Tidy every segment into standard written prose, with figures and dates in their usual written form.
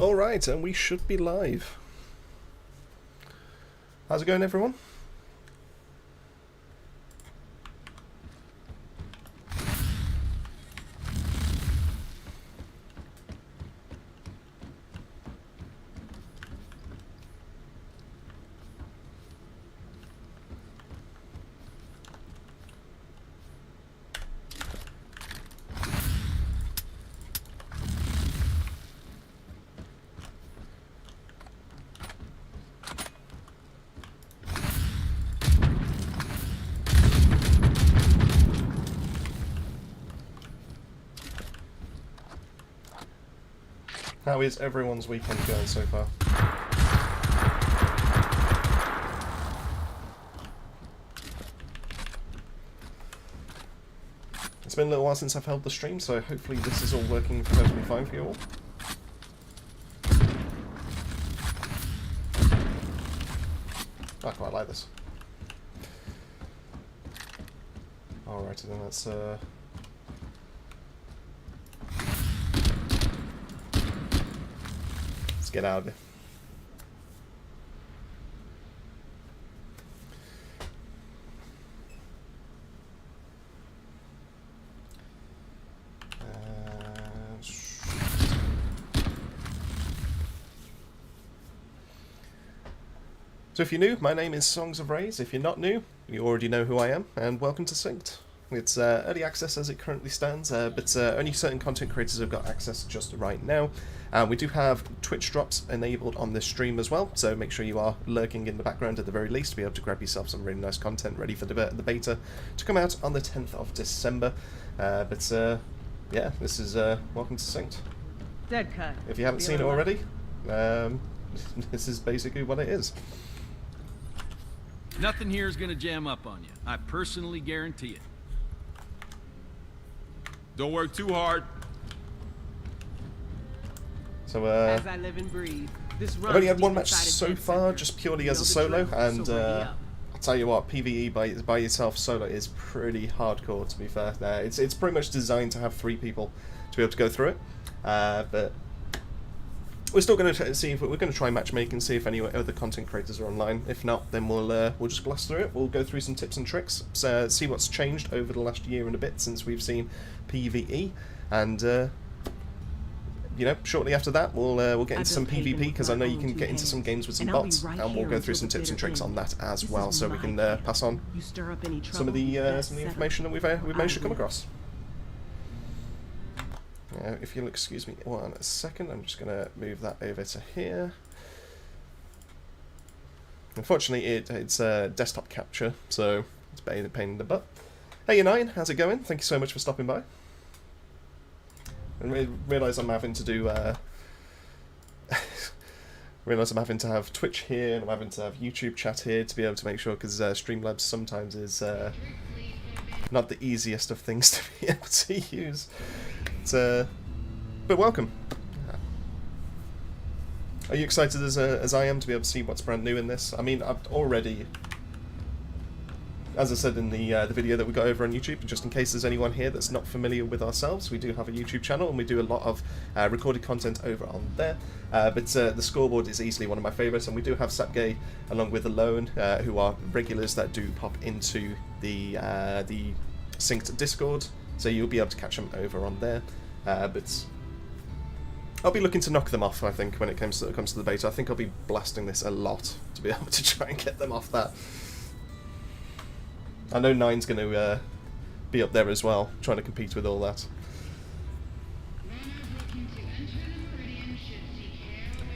Alright, and we should be live. How's it going, everyone? How is everyone's weekend going so far? It's been a little while since I've held the stream, so hopefully this is all working perfectly fine for you all. I quite like this. Alrighty then, let's get out of it. So if you're new, my name is Songs of Rays. If you're not new, you already know who I am, and welcome to Synced. It's early access as it currently stands, but only certain content creators have got access just right now. We do have Twitch drops enabled on this stream as well, so make sure you are lurking in the background at the very least to be able to grab yourself some really nice content ready for the beta to come out on the 10th of December. Yeah, this is welcome to Synced. Dead cut. If you haven't seen it already, this is basically what it is. Nothing here is going to jam up on you. I personally guarantee it. Don't work too hard. So, as I live and breathe, this I've only had one match so far, just purely as a solo, and I'll tell you what, PvE by yourself solo is pretty hardcore, to be fair. It's pretty much designed to have 3 people to be able to go through it, but we're still going to see if we're going to try matchmaking, see if any other content creators are online. If not, then we'll just blast through it. We'll go through some tips and tricks, see what's changed over the last year and a bit since we've seen PvE, and you know, shortly after that, we'll get into some PvP, because I know you can get into some games with some bots, and we'll go through some tips and tricks on that as well, so we can pass on some of the information that we've managed to come across. If you'll excuse me 1 second, I'm just going to move that over to here. Unfortunately, it's desktop capture, so it's a pain in the butt. Hey, Nine, how's it going? Thank you so much for stopping by. And realise I'm having to do realise I'm having to have Twitch here, and I'm having to have YouTube chat here to be able to make sure, because Streamlabs sometimes is not the easiest of things to be able to use. But welcome. Are you excited as I am to be able to see what's brand new in this? I mean, I've already, as I said in the video that we got over on YouTube, just in case there's anyone here that's not familiar with ourselves, we do have a YouTube channel and we do a lot of recorded content over on there. But the scoreboard is easily one of my favourites, and we do have Sapgay along with Alone, who are regulars that do pop into the Synced Discord, so you'll be able to catch them over on there. But I'll be looking to knock them off, I think, when it comes to the beta. I think I'll be blasting this a lot to be able to try and get them off that. I know Nine's going to be up there as well, trying to compete with all that.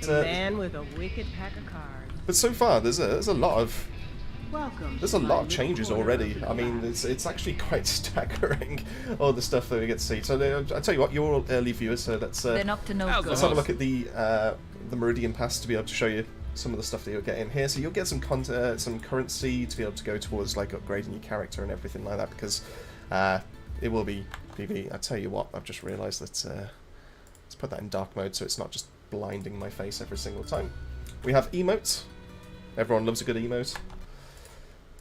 The man with a wicked pack of cards. But so far, there's a lot of changes already. I mean, it's actually quite staggering, all the stuff that we get to see. So I tell you what, you're all early viewers, so let's have a look at the Meridian Pass to be able to show you some of the stuff that you'll get in here. So you'll get some some currency to be able to go towards like upgrading your character and everything like that, because it will be PvE. I tell you what, I've just realised that let's put that in dark mode so it's not just blinding my face every single time. We have emotes. Everyone loves a good emote.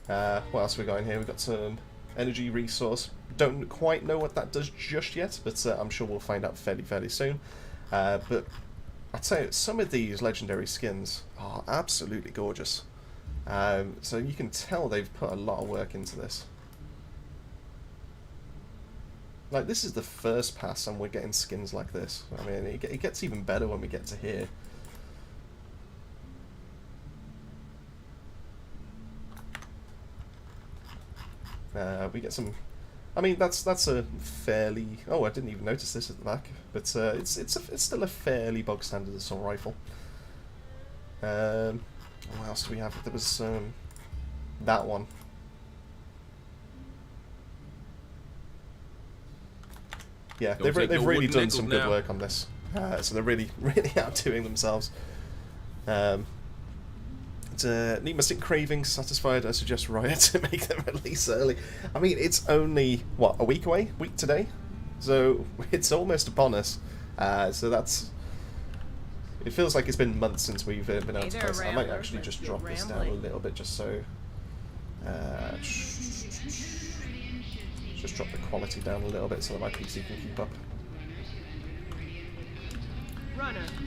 What else have we got in here? We've got some energy resource. Don't quite know what that does just yet, but I'm sure we'll find out fairly soon. But I'd say some of these legendary skins are absolutely gorgeous. So you can tell they've put a lot of work into this. Like, this is the first pass and we're getting skins like this. I mean, it gets even better when we get to here. We get some... I mean, that's a fairly... Oh, I didn't even notice this at the back. But it's still a fairly bog standard assault rifle. What else do we have? There was that one. Yeah, they've really done some good work on this. So they're really outdoing themselves. Need my stick cravings satisfied. I suggest Riot to make them release early. I mean, it's only what, a week away? Week today, so it's almost upon us. So that's. It feels like it's been months since we've been able to play. So I might actually just drop this down a little bit, just so. Just drop the quality down a little bit so that my PC can keep up.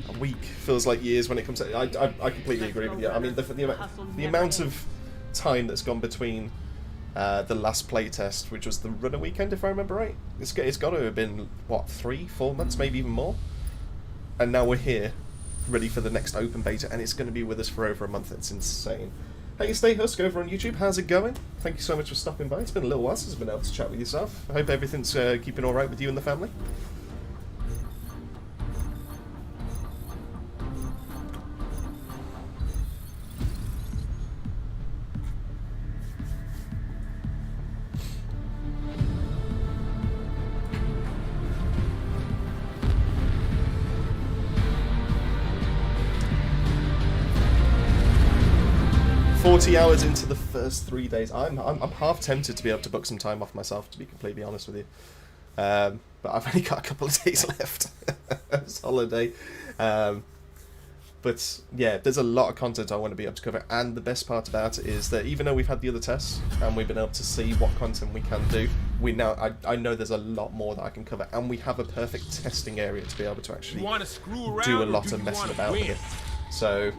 A week feels like years when it comes to... I completely agree with you. I mean, the amount of time that's gone between the last playtest, which was the runner weekend, if I remember right, it's got to have been, what, 3-4 months, maybe even more? And now we're here, ready for the next open beta, and it's going to be with us for over a month. It's insane. Hey, Stay Husk over on YouTube, how's it going? Thank you so much for stopping by. It's been a little while since I've been able to chat with yourself. I hope everything's keeping alright with you and the family. Hours into the first 3 days. I'm half tempted to be able to book some time off myself, to be completely honest with you. But I've only got a couple of days left. It's holiday. But yeah, there's a lot of content I want to be able to cover, and the best part about it is that even though we've had the other tests and we've been able to see what content we can do, I know there's a lot more that I can cover, and we have a perfect testing area to be able to actually do a lot of messing about with it. So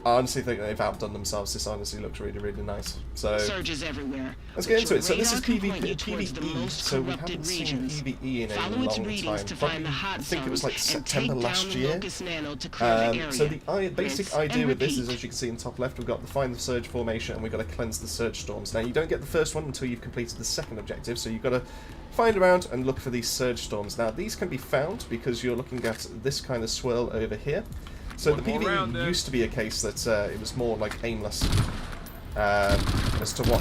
I honestly think they've outdone themselves. This honestly looks really, really nice. So surges everywhere. Let's get into it. So this is PvE. So we haven't seen PvE in a long time. Probably, I think it was like September last year. So the basic idea with this is, as you can see in the top left, we've got the find the surge formation, and we've got to cleanse the surge storms. Now you don't get the first one until you've completed the second objective. So you've got to find around and look for these surge storms. Now these can be found because you're looking at this kind of swirl over here. So the PvE used to be a case that it was more like aimless as to what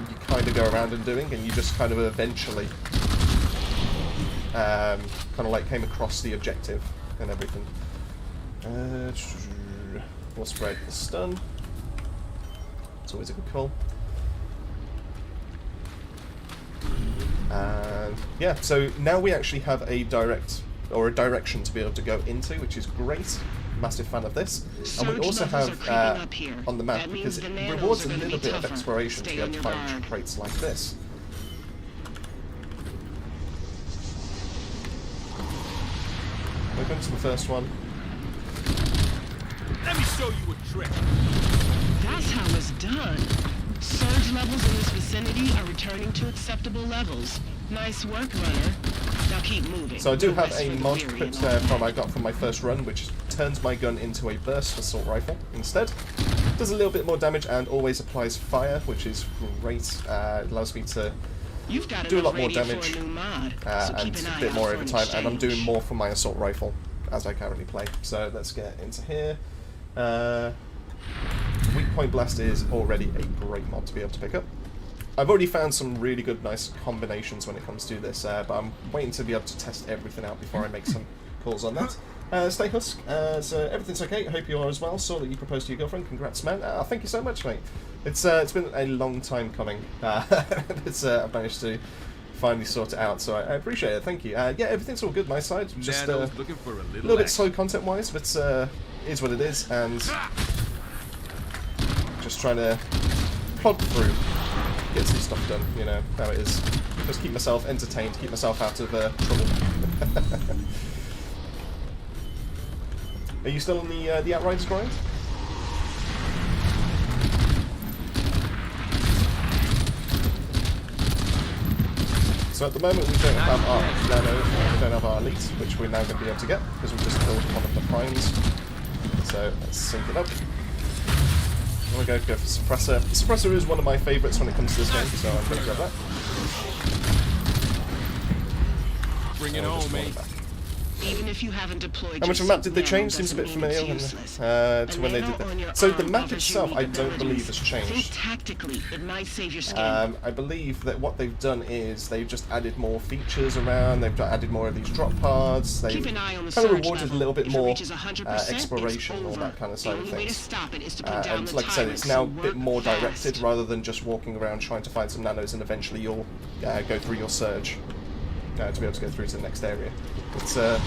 you kind of go around and doing, and you just kind of eventually kind of like came across the objective and everything. We'll spread the stun. It's always a good call. And yeah, so now we actually have a direction to be able to go into, which is great. Massive fan of this. And we also have on the map, because it rewards a little bit of exploration to be able to find crates like this. We're going to the first one. Let me show you a trick. That's how it's done. Surge levels in this vicinity are returning to acceptable levels. Nice work, runner. Now keep moving. So I do have a mod clip from I got from my first run, which turns my gun into a burst assault rifle instead. Does a little bit more damage and always applies fire, which is great. It allows me to do a lot more damage and a bit more over time, and I'm doing more for my assault rifle as I currently play. So let's get into here. Weak Point Blast is already a great mod to be able to pick up. I've already found some really good, nice combinations when it comes to this, but I'm waiting to be able to test everything out before I make some calls on that. Stay Husk, so everything's okay. I hope you are as well. Saw that you proposed to your girlfriend. Congrats, man. Thank you so much, mate. It's been a long time coming. I've managed to finally sort it out, so I appreciate it. Thank you. Yeah, everything's all good my side. Just looking for a little bit slow content-wise, but is what it is, and just trying to plod through, get some stuff done, you know how it is. Just keep myself entertained, keep myself out of trouble. Are you still on the Outriders grind? So at the moment we don't have our we don't have our elite, which we're now going to be able to get because we've just killed one of the primes. So let's sync it up. I'm going to go for Suppressor. Suppressor is one of my favourites when it comes to this game, so I'm going to grab that. Bring it home, mate. Even if you haven't deployed How much of a map did they change? Seems a bit familiar to when they did that. So the map itself, I don't believe has changed. Tactically, it might save your skin. I believe that what they've done is they've just added more features around. They've added more of these drop pods. They've Keep an eye on the kind of surge rewarded level. a little bit If it more reaches 100%, exploration, it's all over. that kind of side The of only way to things. stop it is to put down And the like I said, it's now a tyrants, bit so more work directed fast. rather than just walking around trying to find some nanos and eventually you'll go through your surge to be able to go through to the next area. It's shut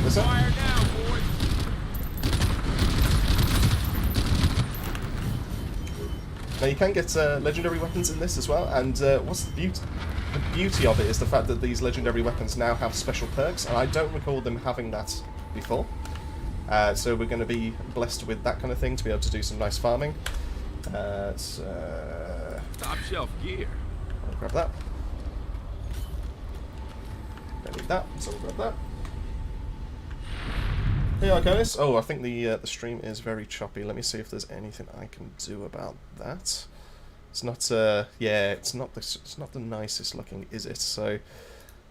this up. Now you can get legendary weapons in this as well, and what's the beauty? The beauty of it is the fact that these legendary weapons now have special perks, and I don't recall them having that before. So we're going to be blessed with that kind of thing to be able to do some nice farming. Top shelf gear. I'll grab that. Don't need that, so we'll grab that. Yeah, guys. Oh, I think the stream is very choppy. Let me see if there's anything I can do about that. It's not. Yeah, it's not the nicest looking, is it? So,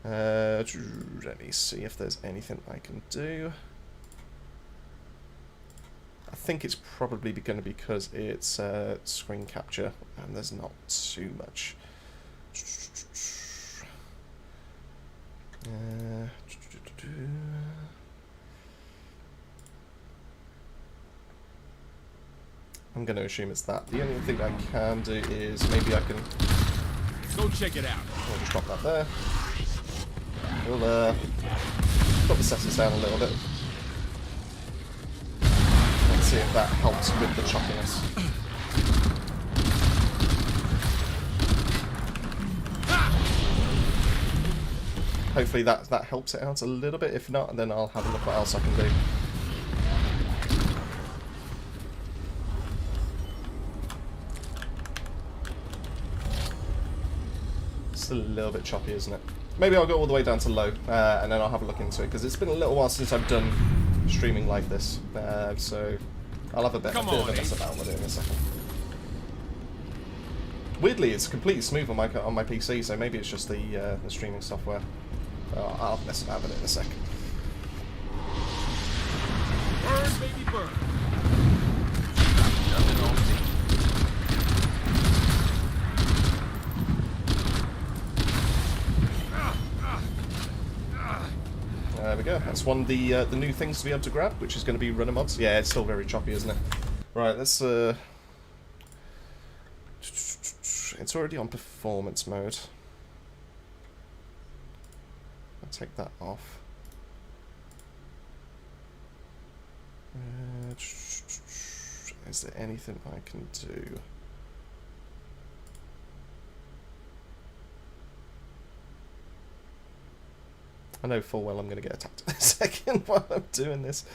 let me see if there's anything I can do. I think it's probably going to be because it's screen capture and there's not too much. I'm going to assume it's that. The only thing I can do is maybe I can... Go check it out. I'll just drop that there. We'll put the settings down a little bit. Let's see if that helps with the choppiness. Hopefully that helps it out a little bit. If not, then I'll have a look what else I can do. It's a little bit choppy, isn't it? Maybe I'll go all the way down to low, and then I'll have a look into it, because it's been a little while since I've done streaming like this. So I'll have a bit of a mess about with it in a second. Weirdly, it's completely smooth on my PC, so maybe it's just the streaming software. I'll mess about with it in a sec. Burn, baby, burn. There we go. That's one of the new things to be able to grab, which is going to be runner mods. Yeah, it's still very choppy, isn't it? Right, let's... It's already on performance mode. I'll take that off. Is there anything I can do? I know full well I'm going to get attacked in a second while I'm doing this.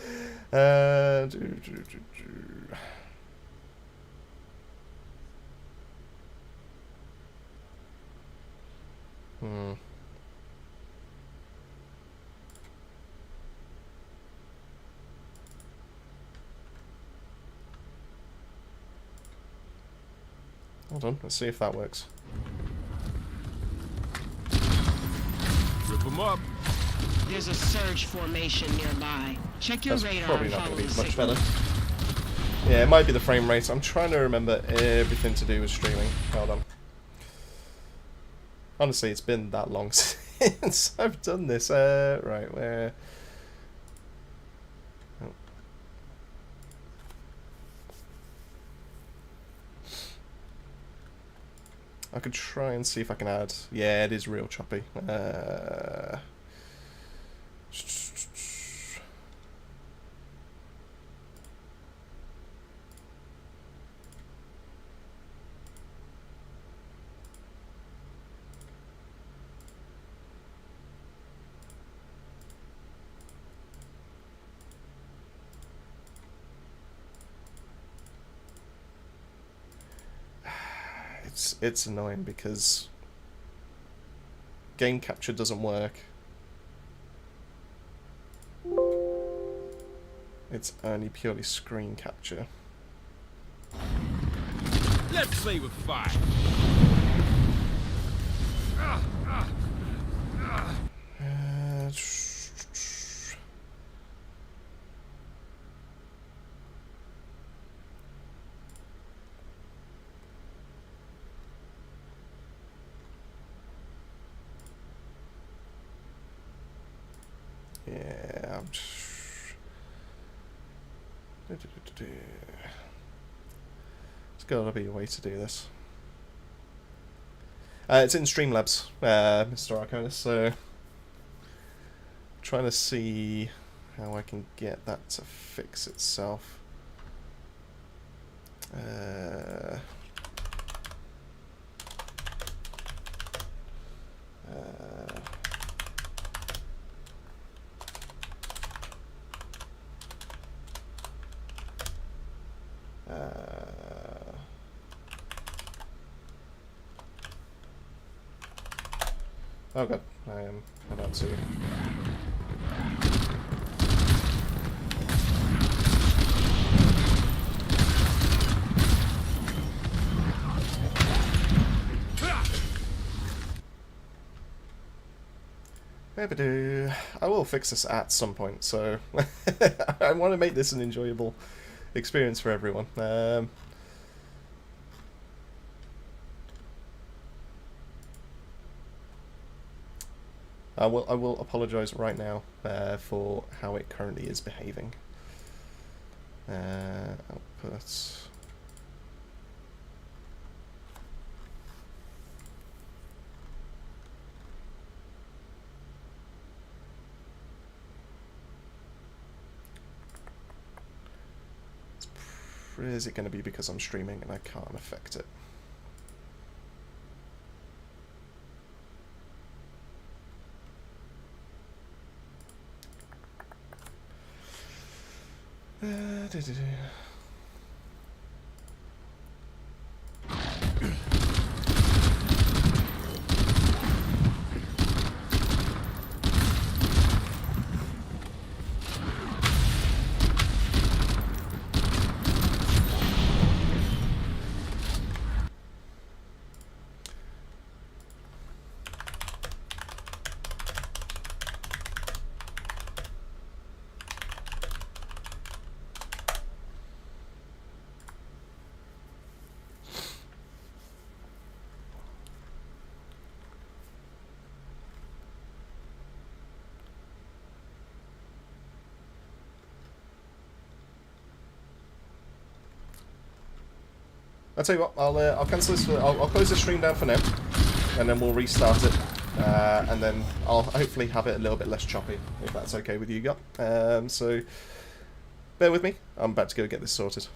Hold on, let's see if that works. Rip them up. There's a surge formation nearby. Check your That's radar probably and not follow going to the be much signal. better. Yeah, it might be the frame rate. I'm trying to remember everything to do with streaming. Hold on. Honestly, it's been that long since I've done this. Right, where... Oh. I could try and see if I can add... Yeah, it is real choppy. it's annoying because game capture doesn't work. It's only purely screen capture. Let's play with fire. Yeah. There's gotta be a way to do this. It's in Streamlabs, Mr. Arcanus, so trying to see how I can get that to fix itself. Oh god, I am about to. I will fix this at some point, so I want to make this an enjoyable experience for everyone. I will apologise right now for how it currently is behaving. Output. Is it going to be because I'm streaming and I can't affect it? I'll tell you what, I'll cancel this. I'll close the stream down for now, and then we'll restart it, and then I'll hopefully have it a little bit less choppy, if that's okay with you guys. So bear with me. I'm about to go get this sorted.